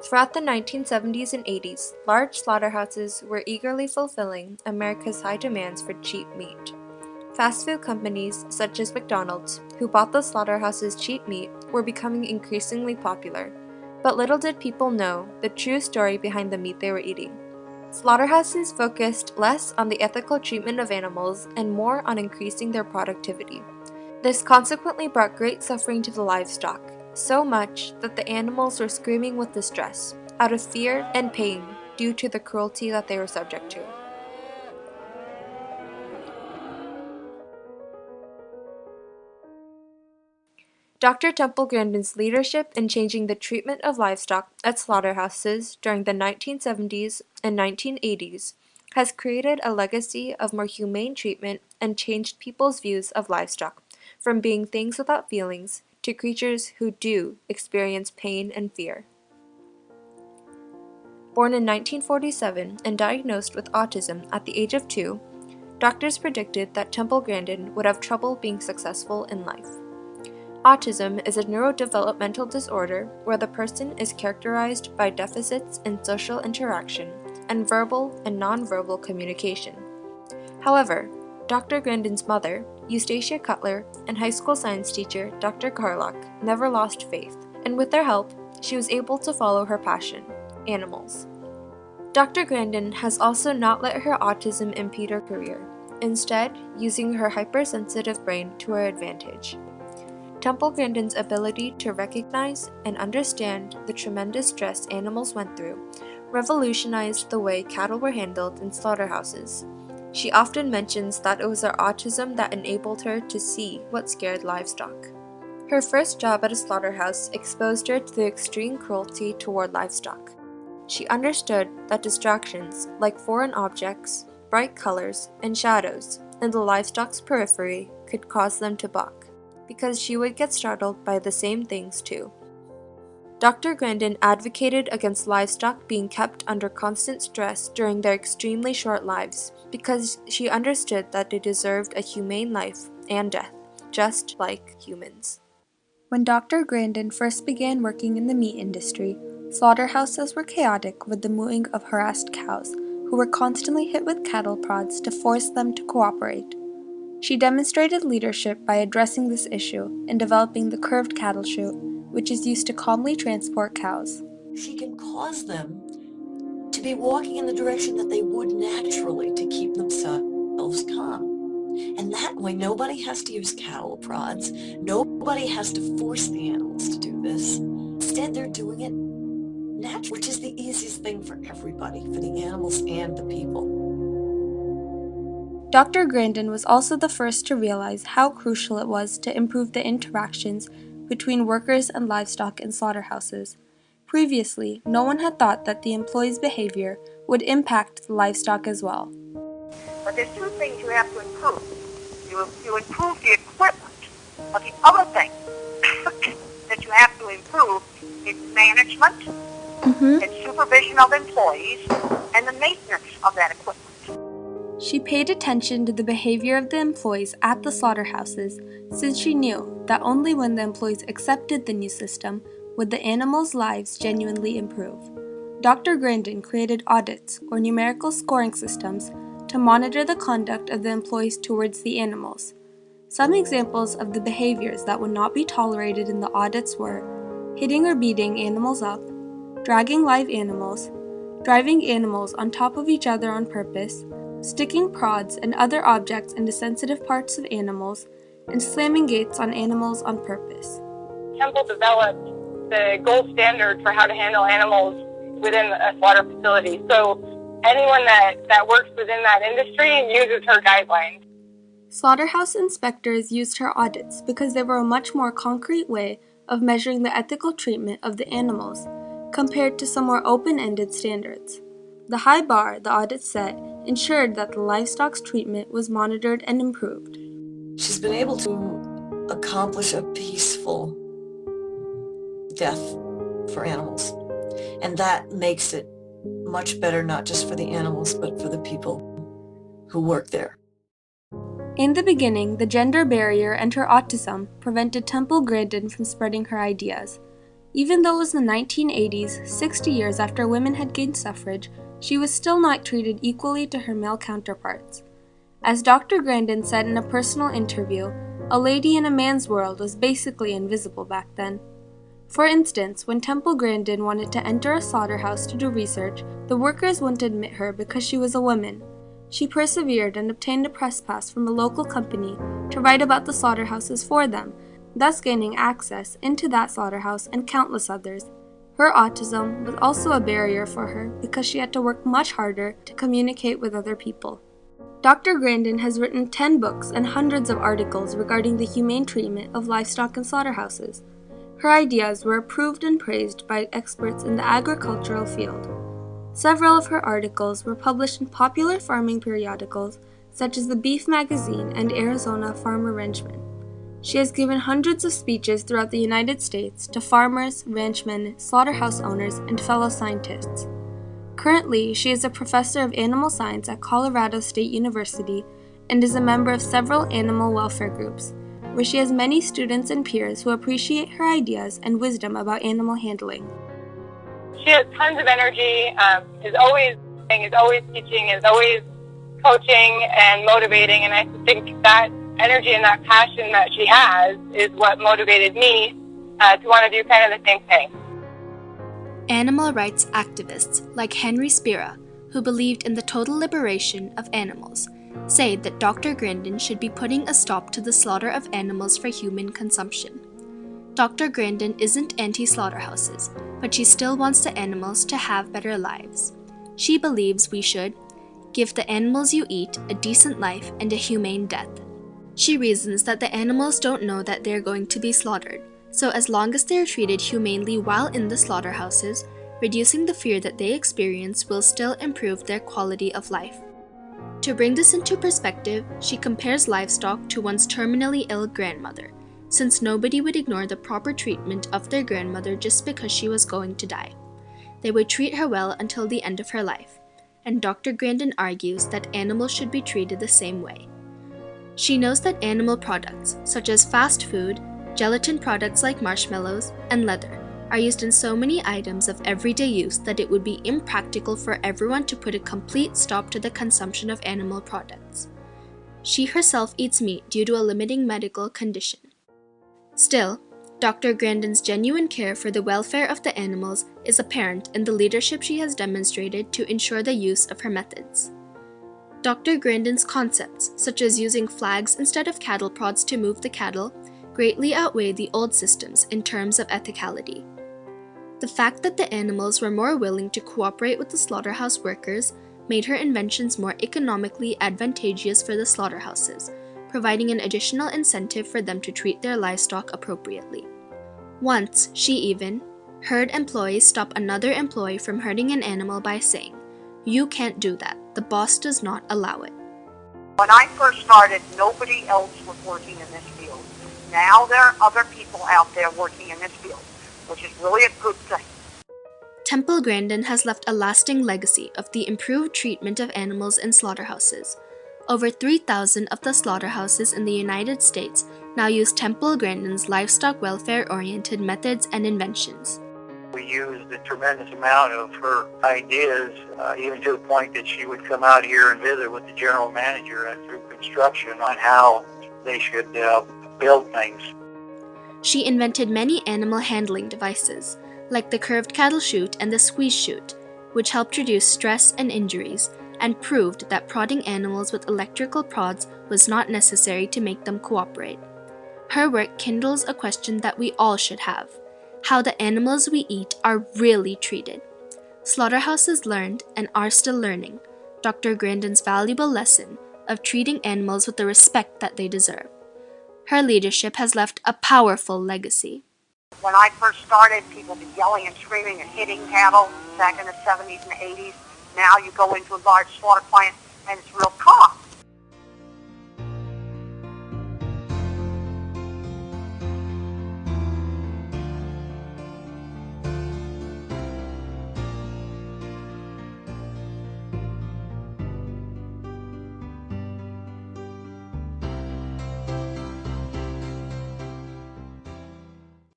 Throughout the 1970s and 80s, large slaughterhouses were eagerly fulfilling America's high demands for cheap meat. Fast food companies, such as McDonald's, who bought the slaughterhouse's cheap meat, were becoming increasingly popular. But little did people know the true story behind the meat they were eating. Slaughterhouses focused less on the ethical treatment of animals and more on increasing their productivity. This consequently brought great suffering to the livestock, so much that the animals were screaming with distress, out of fear and pain due to the cruelty that they were subject to. Dr. Temple Grandin's leadership in changing the treatment of livestock at slaughterhouses during the 1970s and 1980s has created a legacy of more humane treatment and changed people's views of livestock from being things without feelings to creatures who do experience pain and fear. Born in 1947 and diagnosed with autism at the age of 2, doctors predicted that Temple Grandin would have trouble being successful in life. Autism is a neurodevelopmental disorder where the person is characterized by deficits in social interaction and verbal and nonverbal communication. However, Dr. Grandin's mother, Eustacia Cutler, and high school science teacher, Dr. Carlock, never lost faith, and with their help, she was able to follow her passion, animals. Dr. Grandin has also not let her autism impede her career, instead using her hypersensitive brain to her advantage. Temple Grandin's ability to recognize and understand the tremendous stress animals went through revolutionized the way cattle were handled in slaughterhouses. She often mentions that it was her autism that enabled her to see what scared livestock. Her first job at a slaughterhouse exposed her to the extreme cruelty toward livestock. She understood that distractions, like foreign objects, bright colors, and shadows in the livestock's periphery could cause them to balk, because she would get startled by the same things too. Dr. Grandin advocated against livestock being kept under constant stress during their extremely short lives because she understood that they deserved a humane life and death, just like humans. When Dr. Grandin first began working in the meat industry, slaughterhouses were chaotic with the mooing of harassed cows, who were constantly hit with cattle prods to force them to cooperate. She demonstrated leadership by addressing this issue and developing the curved cattle chute, which is used to calmly transport cows. She can cause them to be walking in the direction that they would naturally to keep themselves calm. And that way, nobody has to use cattle prods. Nobody has to force the animals to do this. Instead, they're doing it naturally, which is the easiest thing for everybody, for the animals and the people. Dr. Grandin was also the first to realize how crucial it was to improve the interactions between workers and livestock in slaughterhouses. Previously, no one had thought that the employees' behavior would impact the livestock as well. But there's two things you have to improve. You improve the equipment, but the other thing that you have to improve is management and supervision of employees and the maintenance of that equipment. She paid attention to the behavior of the employees at the slaughterhouses since she knew that only when the employees accepted the new system would the animals' lives genuinely improve. Dr. Grandin created audits or numerical scoring systems to monitor the conduct of the employees towards the animals. Some examples of the behaviors that would not be tolerated in the audits were hitting or beating animals up, dragging live animals, driving animals on top of each other on purpose, sticking prods and other objects into sensitive parts of animals, and slamming gates on animals on purpose. Temple developed the gold standard for how to handle animals within a slaughter facility. So anyone that works within that industry uses her guidelines. Slaughterhouse inspectors used her audits because they were a much more concrete way of measuring the ethical treatment of the animals compared to some more open-ended standards. The high bar the audit set ensured that the livestock's treatment was monitored and improved. She's been able to accomplish a peaceful death for animals, and that makes it much better not just for the animals but for the people who work there. In the beginning, the gender barrier and her autism prevented Temple Grandin from spreading her ideas. Even though it was the 1980s, 60 years after women had gained suffrage, she was still not treated equally to her male counterparts. As Dr. Grandin said in a personal interview, a lady in a man's world was basically invisible back then. For instance, when Temple Grandin wanted to enter a slaughterhouse to do research, the workers wouldn't admit her because she was a woman. She persevered and obtained a press pass from a local company to write about the slaughterhouses for them, thus gaining access into that slaughterhouse and countless others. Her autism was also a barrier for her because she had to work much harder to communicate with other people. Dr. Grandin has written 10 books and hundreds of articles regarding the humane treatment of livestock in slaughterhouses. Her ideas were approved and praised by experts in the agricultural field. Several of her articles were published in popular farming periodicals such as the Beef Magazine and Arizona Farmer Ranchman. She has given hundreds of speeches throughout the United States to farmers, ranchmen, slaughterhouse owners, and fellow scientists. Currently, she is a professor of animal science at Colorado State University and is a member of several animal welfare groups, where she has many students and peers who appreciate her ideas and wisdom about animal handling. She has tons of energy, is always teaching, is always coaching and motivating, and I think that energy and that passion that she has is what motivated me to want to do kind of the same thing. Animal rights activists like Henry Spira, who believed in the total liberation of animals, say that Dr. Grandin should be putting a stop to the slaughter of animals for human consumption. Dr. Grandin isn't anti-slaughterhouses, but she still wants the animals to have better lives. She believes we should give the animals you eat a decent life and a humane death. She reasons that the animals don't know that they're going to be slaughtered, so as long as they are treated humanely while in the slaughterhouses, reducing the fear that they experience will still improve their quality of life. To bring this into perspective, she compares livestock to one's terminally ill grandmother, since nobody would ignore the proper treatment of their grandmother just because she was going to die. They would treat her well until the end of her life, and Dr. Grandin argues that animals should be treated the same way. She knows that animal products, such as fast food, gelatin products like marshmallows, and leather, are used in so many items of everyday use that it would be impractical for everyone to put a complete stop to the consumption of animal products. She herself eats meat due to a limiting medical condition. Still, Dr. Grandin's genuine care for the welfare of the animals is apparent in the leadership she has demonstrated to ensure the use of her methods. Dr. Grandin's concepts, such as using flags instead of cattle prods to move the cattle, greatly outweigh the old systems in terms of ethicality. The fact that the animals were more willing to cooperate with the slaughterhouse workers made her inventions more economically advantageous for the slaughterhouses, providing an additional incentive for them to treat their livestock appropriately. Once, she even heard employees stop another employee from hurting an animal by saying, "You can't do that. The boss does not allow it." When I first started, nobody else was working in this field. Now there are other people out there working in this field, which is really a good thing. Temple Grandin has left a lasting legacy of the improved treatment of animals in slaughterhouses. Over 3,000 of the slaughterhouses in the United States now use Temple Grandin's livestock welfare-oriented methods and inventions. We used a tremendous amount of her ideas, even to the point that she would come out here and visit with the general manager through construction on how they should build things. She invented many animal handling devices, like the curved cattle chute and the squeeze chute, which helped reduce stress and injuries, and proved that prodding animals with electrical prods was not necessary to make them cooperate. Her work kindles a question that we all should have: how the animals we eat are really treated. Slaughterhouses learned, and are still learning, Dr. Grandin's valuable lesson of treating animals with the respect that they deserve. Her leadership has left a powerful legacy. When I first started, people would be yelling and screaming and hitting cattle back in the 70s and the 80s. Now you go into a large slaughter plant and it's real calm.